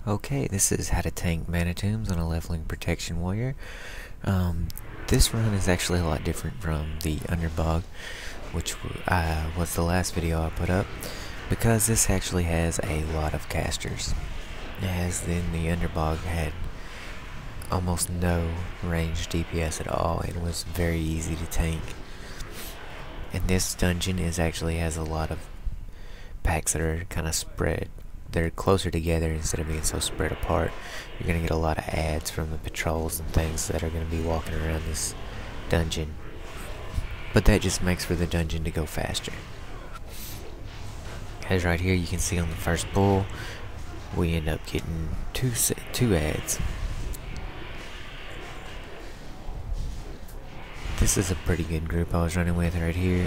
Okay, this is how to tank mana tombs on a leveling protection warrior. This run is actually a lot different from the Underbog, which was the last video I put up, because this actually has a lot of casters, as then the Underbog had almost no ranged DPS at all and was very easy to tank. And this dungeon actually has a lot of packs that are kind of spread. They're closer together instead of being so spread apart. You're going to get a lot of ads from the patrols and things that are going to be walking around this dungeon. But that just makes for the dungeon to go faster. As right here you can see on the first pull, we end up getting two ads. This is a pretty good group I was running with right here.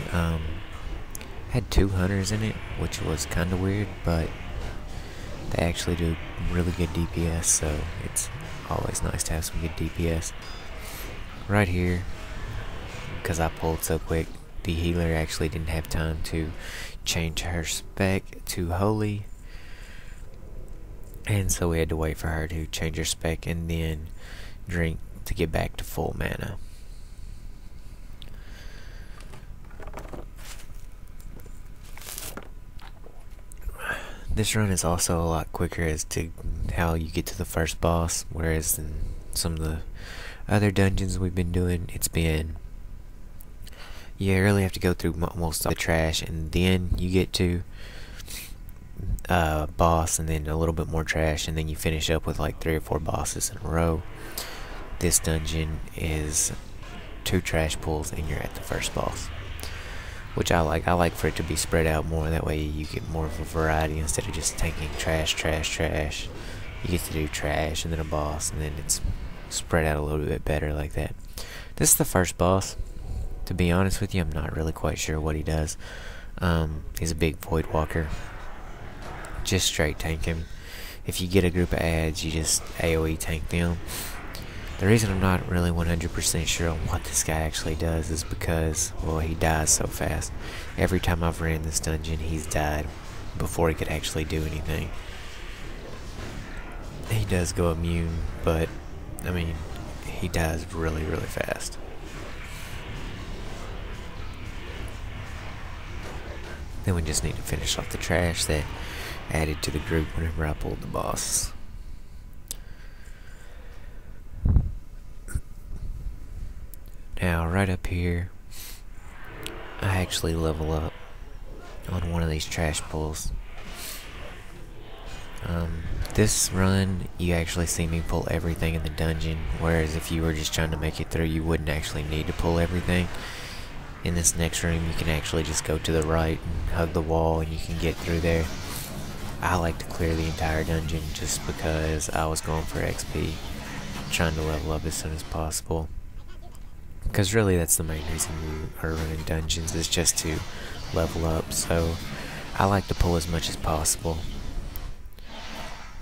Had 2 hunters in it, which was kind of weird, but they actually do really good DPS, so it's always nice to have some good DPS. Right here, because I pulled so quick, the healer actually didn't have time to change her spec to holy, and so we had to wait for her to change her spec and then drink to get back to full mana. This run is also a lot quicker as to how you get to the first boss, whereas in some of the other dungeons we've been doing, it's been, you really have to go through most of the trash and then you get to boss and then a little bit more trash and then you finish up with like 3 or 4 bosses in a row. This dungeon is 2 trash pulls and you're at the first boss, which I like. I like for it to be spread out more, that way you get more of a variety instead of just tanking trash. You get to do trash and then a boss, and then it's spread out a little bit better like that. This is the first boss. To be honest with you, I'm not really quite sure what he does. He's a big void walker. Just straight tank him. If you get a group of ads, you just AoE tank them. The reason I'm not really 100% sure on what this guy actually does is because, well, he dies so fast. Every time I've ran this dungeon, he's died before he could actually do anything. He does go immune, but, I mean, he dies really, really fast. Then we just need to finish off the trash that added to the group whenever I pulled the boss. Now, right up here, I actually level up on one of these trash pulls. This run, you actually see me pull everything in the dungeon, whereas if you were just trying to make it through, you wouldn't actually need to pull everything. In this next room, you can actually just go to the right and hug the wall, and you can get through there. I like to clear the entire dungeon just because I was going for XP, trying to level up as soon as possible. Because really that's the main reason you are running dungeons, is just to level up. So I like to pull as much as possible.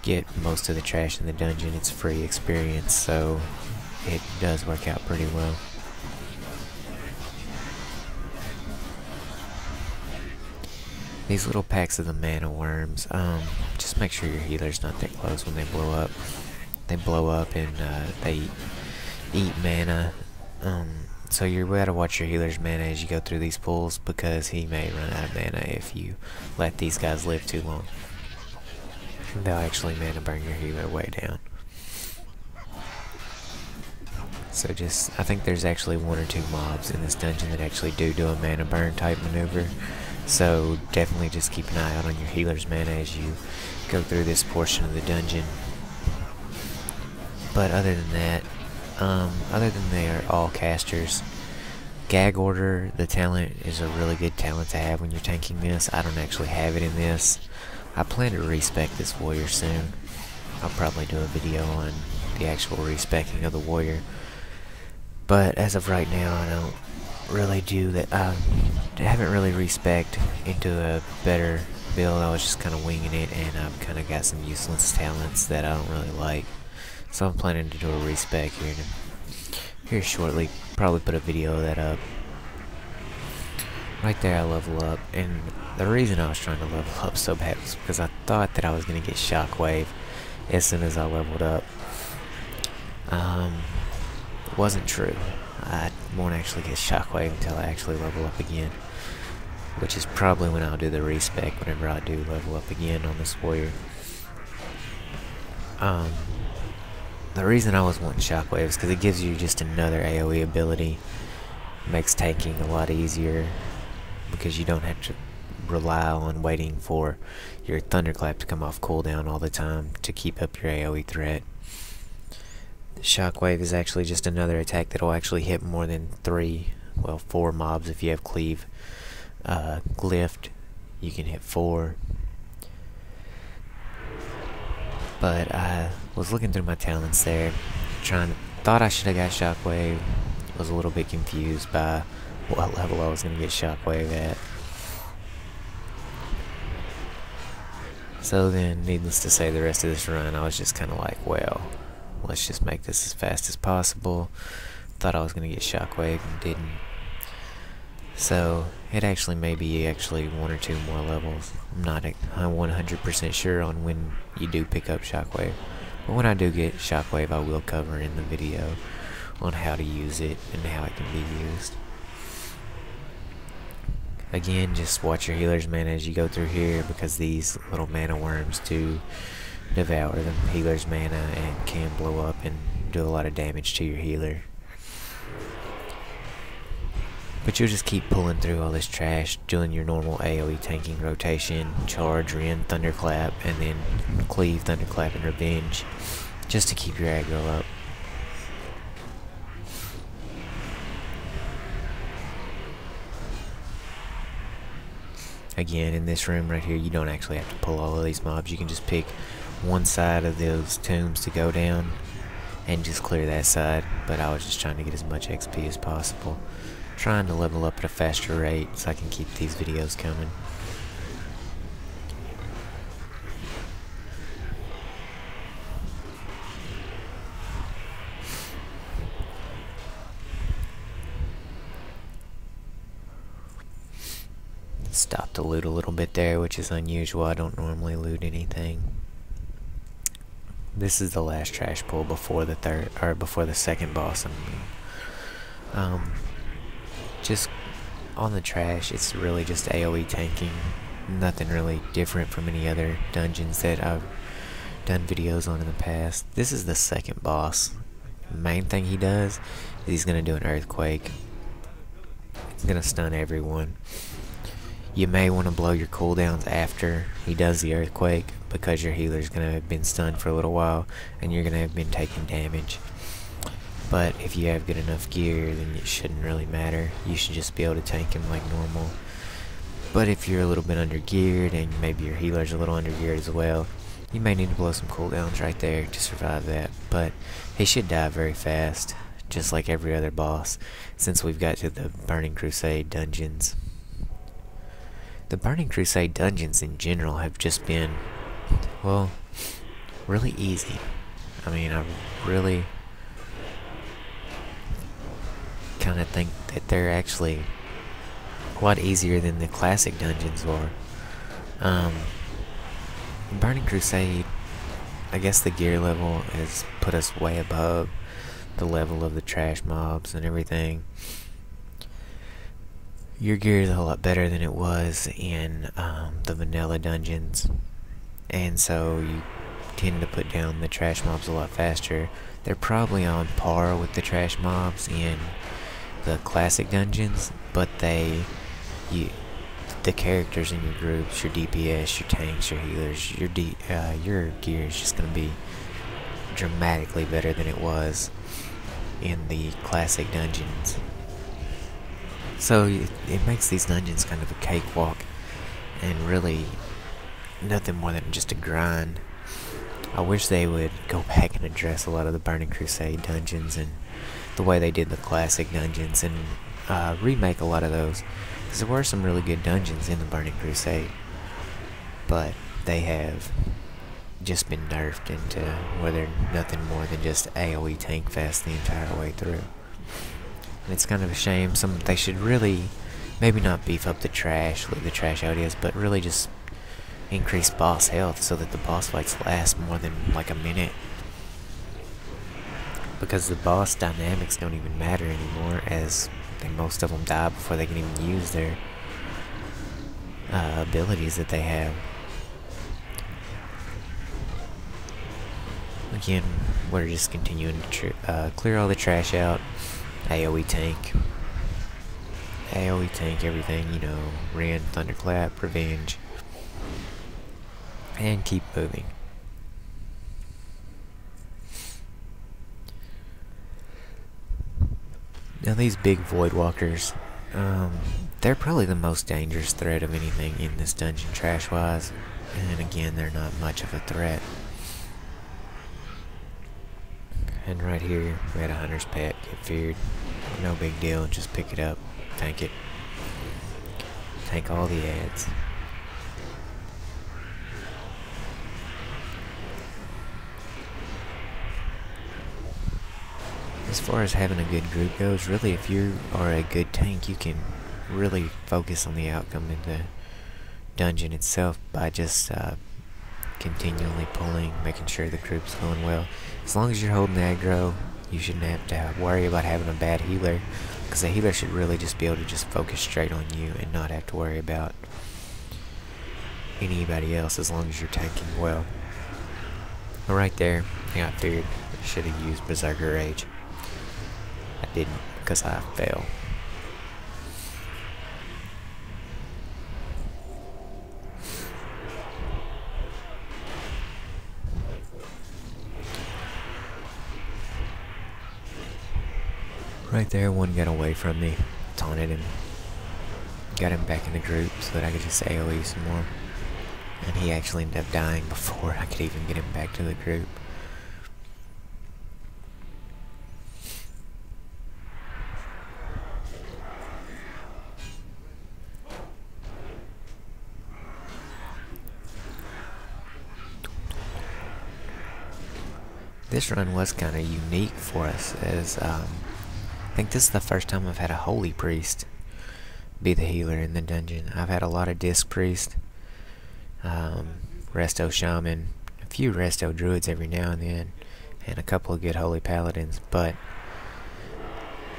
Get most of the trash in the dungeon. It's free experience, so it does work out pretty well. These little packs of the mana worms, just make sure your healer's not that close when they blow up. They blow up and they eat mana. So you gotta watch your healer's mana as you go through these pulls, because he may run out of mana if you let these guys live too long. They'll actually mana burn your healer way down. So I think there's actually 1 or 2 mobs in this dungeon that actually do a mana burn type maneuver. So definitely just keep an eye out on your healer's mana as you go through this portion of the dungeon. But other than that, they are all casters. Gag Order, the talent, is a really good talent to have when you're tanking this. I don't actually have it in this. I plan to respec this warrior soon. I'll probably do a video on the actual respecking of the warrior. But as of right now, I don't really do that. I haven't really respec'd into a better build. I was just kind of winging it, and I've kind of got some useless talents that I don't really like. So I'm planning to do a respec here shortly. Probably put a video of that up. Right there I level up, and the reason I was trying to level up so bad was because I thought that I was going to get Shockwave, as soon as I leveled up. Wasn't true. I won't actually get Shockwave until I actually level up again, which is probably when I'll do the respec whenever I do level up again on this warrior. The reason I was wanting Shockwave is because it gives you just another AoE ability. Makes tanking a lot easier because you don't have to rely on waiting for your Thunderclap to come off cooldown all the time to keep up your AoE threat. Shockwave is actually just another attack that will actually hit more than 4 mobs if you have Cleave. Glyphed, you can hit 4. But I was looking through my talents there, thought I should have got Shockwave. Was a little bit confused by what level I was going to get Shockwave at. So then, needless to say, the rest of this run, I was just kind of like, well, let's just make this as fast as possible. Thought I was going to get Shockwave and didn't. So, it actually may be 1 or 2 more levels. I'm not 100% sure on when you do pick up Shockwave. But when I do get Shockwave, I will cover in the video on how to use it and how it can be used. Again, just watch your healer's mana as you go through here, because these little mana worms do devour the healer's mana and can blow up and do a lot of damage to your healer. But you'll just keep pulling through all this trash, doing your normal AoE tanking rotation, charge, Ren, Thunderclap, and then Cleave, Thunderclap, and Revenge, just to keep your aggro up. Again, in this room right here, you don't actually have to pull all of these mobs. You can just pick one side of those tombs to go down and just clear that side. But I was just trying to get as much XP as possible. Trying to level up at a faster rate so I can keep these videos coming. Stopped to loot a little bit there, which is unusual. I don't normally loot anything. This is the last trash pull before the second boss. Just on the trash, it's really just AoE tanking. Nothing really different from any other dungeons that I've done videos on in the past. This is the second boss. The main thing he does is he's gonna do an earthquake. He's gonna stun everyone. You may want to blow your cooldowns after he does the earthquake, because your healer's going to have been stunned for a little while and you're going to have been taking damage. But if you have good enough gear, then it shouldn't really matter. You should just be able to tank him like normal. But if you're a little bit under geared and maybe your healer's a little under geared as well, you may need to blow some cooldowns right there to survive that. But he should die very fast, just like every other boss, since we've got to the Burning Crusade dungeons. The Burning Crusade dungeons in general have just been, well, really easy. I mean, I really kind of think that they're actually a lot easier than the classic dungeons were. Burning Crusade, I guess the gear level has put us way above the level of the trash mobs and everything. Your gear is a lot better than it was in the vanilla dungeons, and so you tend to put down the trash mobs a lot faster. They're probably on par with the trash mobs in the classic dungeons, but the characters in your groups, your DPS, your tanks, your healers, your gear is just going to be dramatically better than it was in the classic dungeons. So it makes these dungeons kind of a cakewalk, and really nothing more than just a grind. I wish they would go back and address a lot of the Burning Crusade dungeons and the way they did the classic dungeons, and remake a lot of those, because there were some really good dungeons in the Burning Crusade, but they have just been nerfed into where they're nothing more than just AoE tank fest the entire way through. And it's kind of a shame. They should really maybe not beef up the trash, leave the trash how it is, but really just increase boss health so that the boss fights last more than like a minute. Because the boss dynamics don't even matter anymore, as most of them die before they can even use their abilities that they have. Again, we're just continuing to clear all the trash out. AoE tank everything, you know, Ren, Thunderclap, Revenge, and keep moving. Now these big Void Walkers, they're probably the most dangerous threat of anything in this dungeon trash-wise, and again, they're not much of a threat. And right here, we had a hunter's pet get feared. No big deal, just pick it up, tank it. Tank all the ads. As far as having a good group goes, really if you are a good tank, you can really focus on the outcome in the dungeon itself by just continually pulling, making sure the group's going well. As long as you're holding aggro, you shouldn't have to worry about having a bad healer, because a healer should really just be able to just focus straight on you and not have to worry about anybody else as long as you're tanking well. But right there, I got feared. I should have used Berserker Rage. I didn't, because I failed. Right there, one got away from me, taunted him, got him back in the group so that I could just AoE some more. And he actually ended up dying before I could even get him back to the group. This run was kind of unique for us, as I think this is the first time I've had a Holy Priest be the healer in the dungeon. I've had a lot of Disc Priest, Resto Shaman, a few Resto Druids every now and then, and a couple of good Holy Paladins, but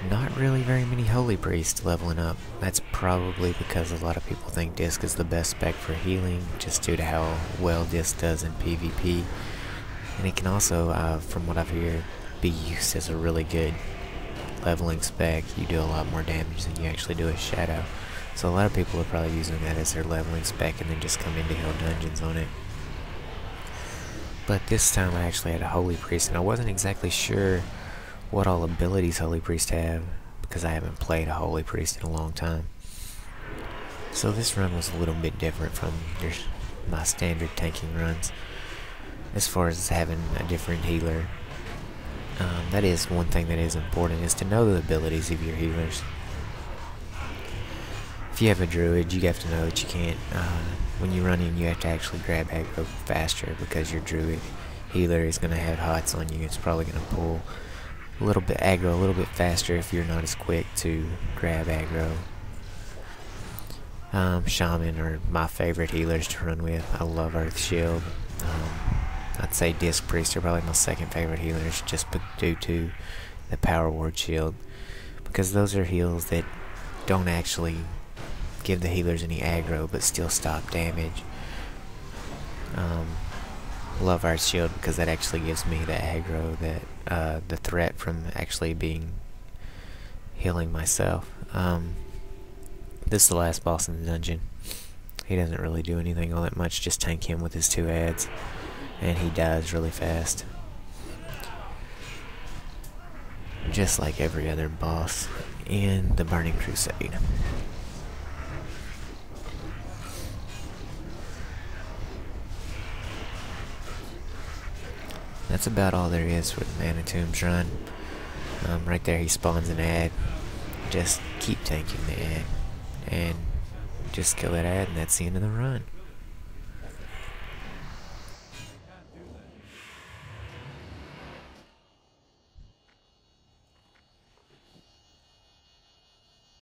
not really very many Holy Priests leveling up. That's probably because a lot of people think Disc is the best spec for healing, just due to how well Disc does in PvP. And it can also, from what I've heard, be used as a really good leveling spec. You do a lot more damage than you actually do as Shadow. So a lot of people are probably using that as their leveling spec and then just come into Hell Dungeons on it. But this time I actually had a Holy Priest, and I wasn't exactly sure what all abilities Holy Priest have, because I haven't played a Holy Priest in a long time. So this run was a little bit different from my standard tanking runs, as far as having a different healer. That is one thing that is important, is to know the abilities of your healers. If you have a druid, you have to know that you can't, when you run in, you have to actually grab aggro faster, because your druid healer is going to have hots on you. It's probably going to pull a little bit aggro a little bit faster if you're not as quick to grab aggro. Shaman are my favorite healers to run with. I love Earth Shield. I'd say Disc Priest are probably my second favorite healers, just due to the Power Ward Shield, because those are heals that don't actually give the healers any aggro but still stop damage. Love Earth Shield because that actually gives me the aggro, that the threat from actually healing myself. This is the last boss in the dungeon. He doesn't really do anything all that much, just tank him with his 2 ads. And he dies really fast. Just like every other boss in the Burning Crusade. That's about all there is for the Mana Tombs run. Right there he spawns an ad. Just keep tanking the ad. And just kill that ad, and that's the end of the run.